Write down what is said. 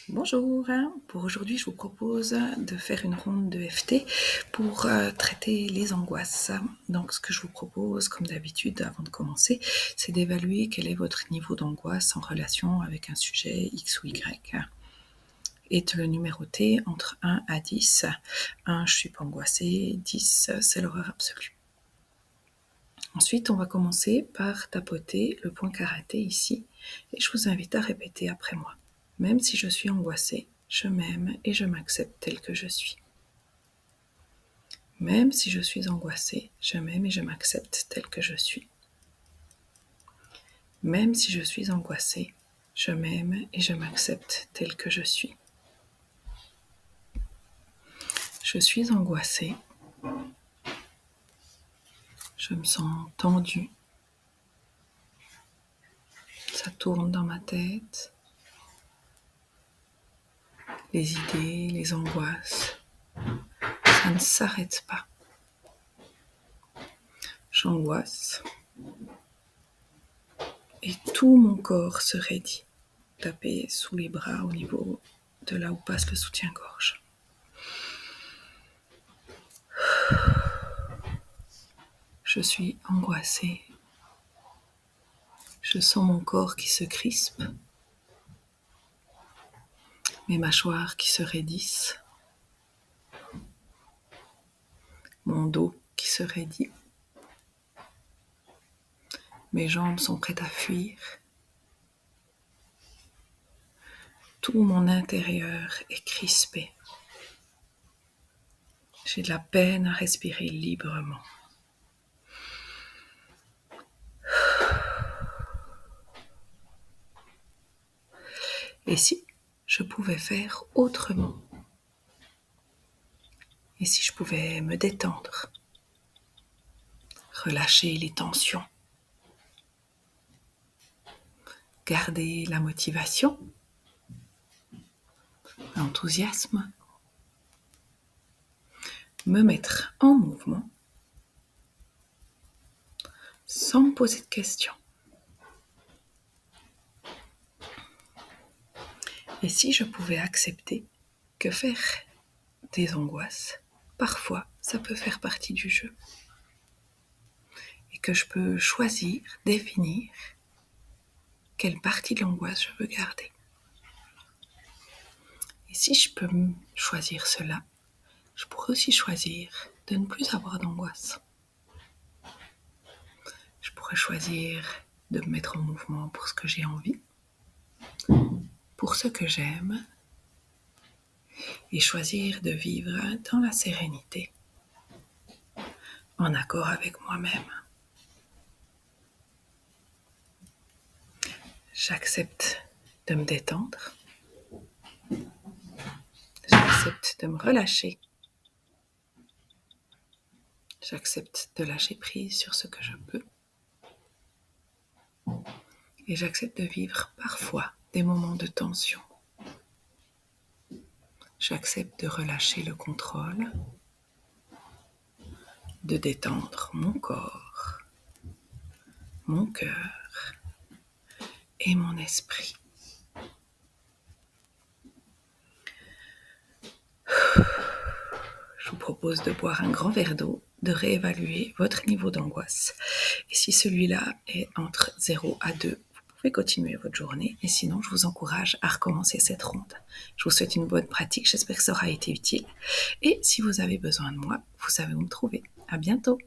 Bonjour, pour aujourd'hui je vous propose de faire une ronde de FT pour traiter les angoisses. Donc ce que je vous propose comme d'habitude avant de commencer, c'est d'évaluer quel est votre niveau d'angoisse en relation avec un sujet X ou Y et de le numéroter entre 1 à 10. 1, je suis pas angoissée, 10, c'est l'horreur absolue. Ensuite, on va commencer par tapoter le point karaté ici et je vous invite à répéter après moi. Même si je suis angoissée, je m'aime et je m'accepte tel que je suis. Même si je suis angoissée, je m'aime et je m'accepte tel que je suis. Même si je suis angoissée, je m'aime et je m'accepte tel que je suis. Je suis angoissée. Je me sens tendue. Ça tourne dans ma tête. Les idées, les angoisses, ça ne s'arrête pas. J'angoisse et tout mon corps se raidit, tapé sous les bras au niveau de là où passe le soutien-gorge. Je suis angoissée. Je sens mon corps qui se crispe, mes mâchoires qui se raidissent, mon dos qui se raidit. Mes jambes sont prêtes à fuir. Tout mon intérieur est crispé. J'ai de la peine à respirer librement. Et si je pouvais faire autrement? Et si je pouvais me détendre, relâcher les tensions, garder la motivation, l'enthousiasme, me mettre en mouvement sans me poser de questions. Et si je pouvais accepter que faire des angoisses, parfois ça peut faire partie du jeu et que je peux choisir, définir quelle partie de l'angoisse je veux garder. Et si je peux choisir cela, je pourrais aussi choisir de ne plus avoir d'angoisse. Je pourrais choisir de me mettre en mouvement pour ce que j'ai envie, pour ce que j'aime, et choisir de vivre dans la sérénité, en accord avec moi-même. J'accepte de me détendre, j'accepte de me relâcher, j'accepte de lâcher prise sur ce que je peux, et j'accepte de vivre parfois des moments de tension. J'accepte de relâcher le contrôle, de détendre mon corps, mon cœur et mon esprit. Je vous propose de boire un grand verre d'eau, de réévaluer votre niveau d'angoisse. Et si celui-là est entre 0 à 2, vous pouvez continuer votre journée. Et sinon, je vous encourage à recommencer cette ronde. Je vous souhaite une bonne pratique. J'espère que ça aura été utile. Et si vous avez besoin de moi, vous savez où me trouver. À bientôt.